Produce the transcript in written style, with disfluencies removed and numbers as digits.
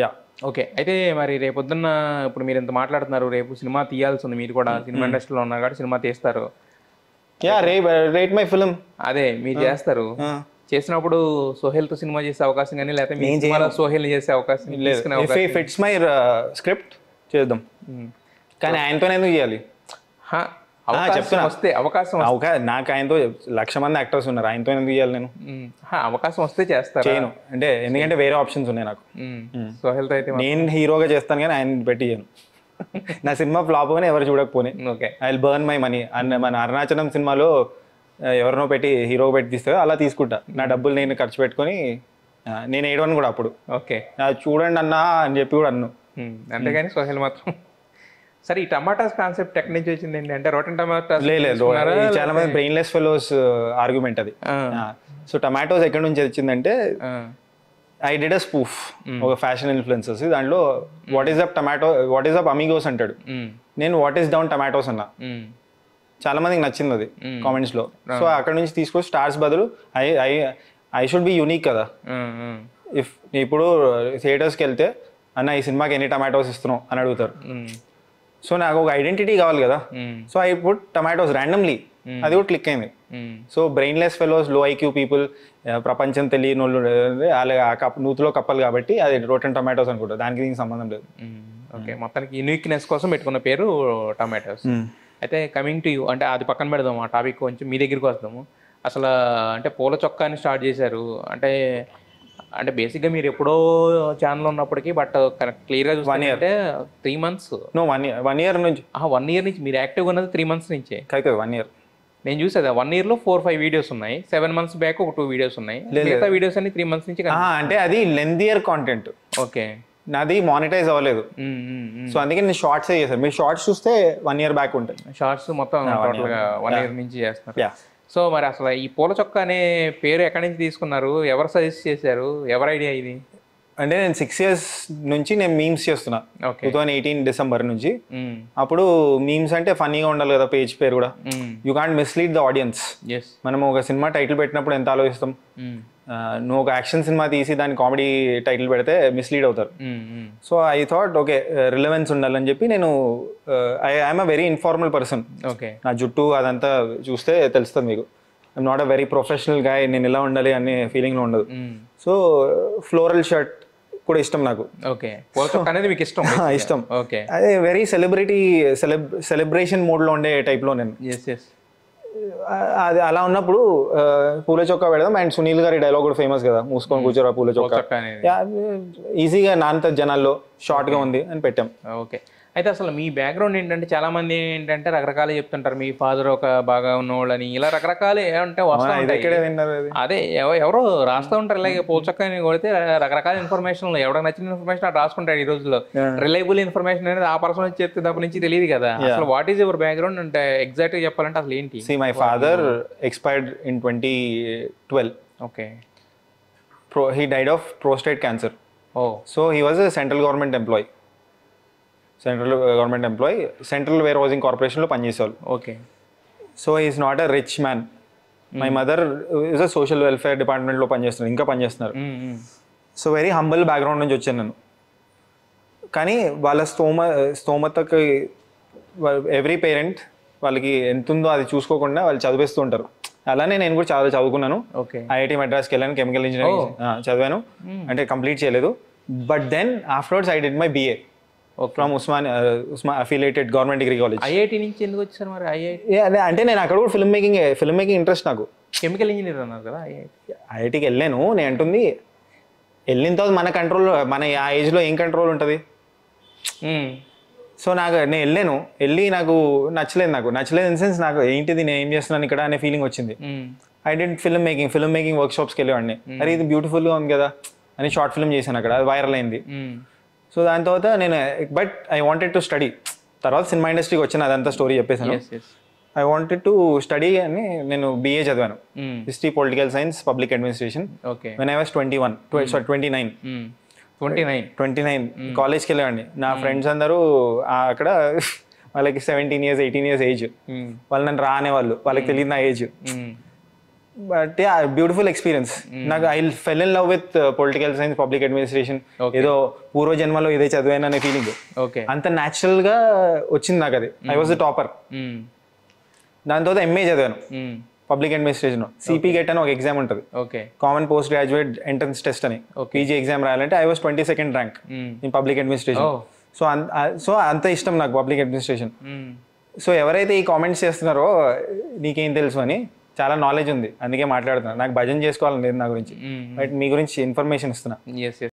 Yeah. Okay. అయితే మరి రేపొద్దున్న ఇప్పుడు మీరు ఇంత మాట్లాడుతున్నారు, రేపు సినిమా తీయాల్సి ఉంది, మీరు కూడా సినిమా ఇండస్ట్రీలో ఉన్నారు కాబట్టి సినిమా తీస్తారు. Yeah, rate my film. అదే మీరు చేస్తారు. చేసినప్పుడు సోహెల్తో సినిమా చేసే అవకాశం కానీ, లేకపోతే మీ సినిమాలో సోహెల్ చేసే అవకాశం తీసుకునే అవకాశం? ఫిట్స్ మై స్క్రిప్ట్ చేద్దాం, కానీ ఆయనతో ఎందుకు చేయాలి? అవకాశం వస్తే నాకు ఆయనతో 1,00,000 మంది యాక్టర్స్ ఉన్నారు, ఆయనతో ఎందుకు చేయాలి నేను? అవకాశం వస్తే చేస్తాను చేయను, అంటే ఎందుకంటే వేరే ఆప్షన్స్ ఉన్నాయి నాకు. సోహెల్తో అయితే నేను హీరోగా చేస్తాను కానీ ఆయన పెట్టి చేయను. నా సినిమా ఫ్లాప్ అని ఎవరు చూడకపోనే okay, I will burn my money. మన అరుణాచలం సినిమాలో ఎవరినో పెట్టి హీరో పెట్టి తీస్తారో అలా తీసుకుంటా, నా డబ్బులు నేను ఖర్చు పెట్టుకొని. నేను ఏడవను కూడా అప్పుడు. ఓకే, చూడండి అన్నా అని చెప్పి కూడా అన్ను. అంతేగాని సోహెల్ మాత్రం. సరే, ఈ టమాటాస్ కాన్సెప్ట్ ఎక్కడి నుంచి వచ్చింది ఏంటి అంటే రోటన్ టమాటాస్? లేదు, చాలా మంది బ్రెయిన్లెస్ ఫెలోస్ ఆర్గ్యుమెంట్ అది. సో టమాటోస్ ఎక్కడి నుంచి వచ్చిందంటే, ఐ డిడ్ అ స్పూఫ్ ఒక ఫ్యాషన్ ఇన్ఫ్లుయెన్సర్స్, దాంట్లో what is up tomato, what is up Amigos అంటాడు, నేను వాట్ ఈస్ డౌన్ టమాటోస్ అన్నా. చాలా మందికి నచ్చింది అది కామెంట్స్ లో. సో అక్కడ నుంచి తీసుకొని స్టార్స్ బదులు ఐ షుడ్ బి యూనిక్ కదా. ఇఫ్ ఇప్పుడు థియేటర్స్కి వెళ్తే అన్న ఈ సినిమాకి ఎన్ని టమాటోస్ ఇస్తున్నావు అని అడుగుతారు. సో నాకు ఒక ఐడెంటిటీ కావాలి కదా. So I put tomatoes randomly, అది కూడా క్లిక్ అయింది. సో బ్రెయిన్లెస్ ఫెలోస్, లో ఐక్యూ పీపుల్, ప్రపంచం తెలియని వాళ్ళు నూతులో కప్పలు కాబట్టి అది రోటన్ టమాటోస్ అనుకుంటారు, దానికి దీనికి సంబంధం లేదు. ఓకే, మొత్తానికి యూనిక్నెస్ కోసం పెట్టుకున్న పేరు టమాటోస్. అయితే కమింగ్ టు యూ, అంటే అది పక్కన పెడదాము, ఆ టాపిక్ కొంచెం మీ దగ్గరికి వస్తాము. అసలు అంటే పూల చొక్కాని స్టార్ట్ చేశారు అంటే బేసిక్గా మీరు ఎప్పుడో ఛానల్ ఉన్నప్పటికీ, బట్ క్లియర్గా చూస్తే 3 months. 1 year నుంచి. 1 year నుంచి మీరు యాక్టివ్గా ఉన్నది 3 months నుంచే? కాదు, 1 year. నేను చూసేది 1 yearలో 4-5 వీడియోస్ ఉన్నాయి, 7 months బ్యాక్ ఒక 2 వీడియోస్ ఉన్నాయి, మిగతా వీడియోస్ అన్ని 3 months నుంచి. అంటే అది లెంథియర్ కాంటెంట్. ఓకే, నాది మానిటైజ్ అవ్వలేదు, సో అందుకే నేను షార్ట్స్ చేశాను. మీరు షార్ట్స్ చూస్తే 1 year బ్యాక్ ఉంటాయి. షార్ట్స్ మొత్తం టోటల్గా 1 year నుంచి చేస్తున్నారు. సో మరి అసలు ఈ పూల చొక్కా అనే పేరు ఎక్కడి నుంచి తీసుకున్నారు? ఎవరు సజెస్ట్ చేశారు? ఎవరి ఐడియా ఇది? అంటే నేను 6 years నుంచి నేను మీమ్స్ చేస్తున్నా, 2018 December నుంచి. అప్పుడు మీమ్స్ అంటే ఫన్నీగా ఉండాలి కదా, పేజ్ పేరు కూడా. You can't mislead the audience. మనం ఒక సినిమా టైటిల్ పెట్టినప్పుడు ఎంత ఆలోచిస్తాం. నువ్వు ఒక యాక్షన్ సినిమా తీసి దాని కామెడీ టైటిల్ పెడితే మిస్లీడ్ అవుతారు. So I thought okay, relevance ఉండాలని చెప్పి నేను I'm a very informal person. Okay, నా జుట్టు అదంతా చూస్తే తెలుస్తుంది మీకు. I'm not a very professional guy, నేను ఇలా ఉండాలి అనే ఫీలింగ్లో ఉండదు. సో ఫ్లోరల్ షర్ట్ కూడా ఇష్టం నాకు. ఓకే, పూల చొక్కా అనేది మీకు ఇష్టం? ఇష్టం. ఓకే, అదే వెరీ సెలబ్రేషన్ మోడ్లో ఉండే టైప్లో నేను. అది అలా ఉన్నప్పుడు పూల చొక్కా పెడదాం. అండ్ సునీల్ గారి డైలాగ్ కూడా ఫేమస్ కదా, మూసుకొని కూర్చోరా పూల చొక్కా, ఈజీగా నాంత జనాల్లో షార్ట్గా ఉంది అని పెట్టాం. ఓకే, అయితే అసలు మీ బ్యాక్గ్రౌండ్ ఏంటంటే, చాలా మంది ఏంటంటే రకరకాలు చెప్తుంటారు, మీ ఫాదర్ ఒక బాగా ఉన్నవాళ్ళని, ఇలా రకరకాలు అంటే అదే ఎవరో రాస్తూ ఉంటారు. ఇలాగే పూల చొక్కాని కొడితే రకరకాల ఇన్ఫర్మేషన్, ఎవరికి నచ్చిన ఇన్ఫర్మేషన్ అటు రాసుకుంటాడు. ఈ రోజుల్లో రిలయబుల్ ఇన్ఫర్మేషన్ అనేది ఆ పర్సన్ నుంచి చెప్తే తప్ప నుంచి తెలియదు కదా. అసలు వాట్ ఈస్ యువర్ బ్యాక్గ్రౌండ్ అంటే ఎగ్జాక్ట్ గా చెప్పాలంటే అసలు ఏంటి? My father expired in 2012. Okay, he died of prostate cancer. So he was a central government employee, central warehousing కార్పొరేషన్లో పనిచేసేవాళ్ళు. Okay, so is not a rich man. My mother is a social welfare డిపార్ట్మెంట్లో పనిచేస్తున్నారు, ఇంకా పనిచేస్తున్నారు. So very humble background నుంచి వచ్చాను నేను. కానీ వాళ్ళ స్తోమతకి ఎవ్రీ పేరెంట్ వాళ్ళకి ఎంత ఉందో అది చూసుకోకుండా వాళ్ళు చదివిస్తూ ఉంటారు. అలానే నేను కూడా చాలా చదువుకున్నాను. ఐఐటి మద్రాస్కి వెళ్ళాను, కెమికల్ ఇంజనీరింగ్ చదివాను. అంటే కంప్లీట్ చేయలేదు, but then afterwards I did my BA from Osmania affiliated government degree college. IIT నుంచి ఎందుకు వచ్చారు మరి? అంటే నేను అక్కడ కూడా ఫిల్మ్ మేకింగ్ ఇంట్రెస్ట్ నాకు. కెమికల్ ఇంజనీర్ అన్నారు కదా, ఐఐటికి వెళ్ళాను. నేను అంటుంది వెళ్ళిన తర్వాత మన కంట్రోల్, మన ఆ ఏజ్లో ఏం కంట్రోల్ ఉంటుంది. సో నేను వెళ్ళి నాకు నచ్చలేదు ఇన్ సెన్స్, నాకు ఏంటిది నేను ఏం చేస్తున్నాను ఇక్కడ అనే ఫీలింగ్ వచ్చింది. ఐ డిడ్ ఫిల్మ్ మేకింగ్ వర్క్షాప్స్కి వెళ్ళేవాడిని. అరే ఇది బ్యూటిఫుల్గా ఉంది కదా అని షార్ట్ ఫిల్మ్ చేశాను అక్కడ, అది వైరల్ అయింది. సో దాని తర్వాత but I wanted to study. తర్వాత సినిమా ఇండస్ట్రీకి వచ్చిన అదంతా స్టోరీ చెప్పేసాను. ఐ వాంటెడ్ టు స్టడీ అని నేను BA చదివాను, history, political science, public administration. When I was 29 కాలేజ్కి వెళ్ళేవాడిని. నా ఫ్రెండ్స్ అందరూ అక్కడ వాళ్ళకి 17 years 18 years ఏజ్, వాళ్ళు నన్ను అనేవాళ్ళు, వాళ్ళకి తెలియదు నా ఏజ్. But beautiful experience. నాకు I fell in love with political science, public administration. ఏదో పూర్వ జన్మలో ఇదే చదివాను అనే ఫీలింగ్ అంత న్యాచురల్ గా వచ్చింది నాకు. అది ఐ వాజ్ ద టాపర్. దాని తర్వాత ఎంఏ చదివాను పబ్లిక్ అడ్మినిస్ట్రేషన్. సిపి గెట్ అని ఒక ఎగ్జామ్ ఉంటుంది, common post graduate entrance test అని. పీజీ ఎగ్జామ్ రాయాలంటే I was 22nd rank in public administration. So అంత ఇష్టం నాకు పబ్లిక్ అడ్మినిస్ట్రేషన్. సో ఎవరైతే ఈ కామెంట్స్ చేస్తున్నారో నీకేం తెలుసు అని, చాలా నాలెడ్జ్ ఉంది అందుకే మాట్లాడుతున్నా. నాకు భజన చేసుకోవాలని లేదు నా గురించి, బట్ మీ గురించి ఇన్ఫర్మేషన్ ఇస్తున్నా.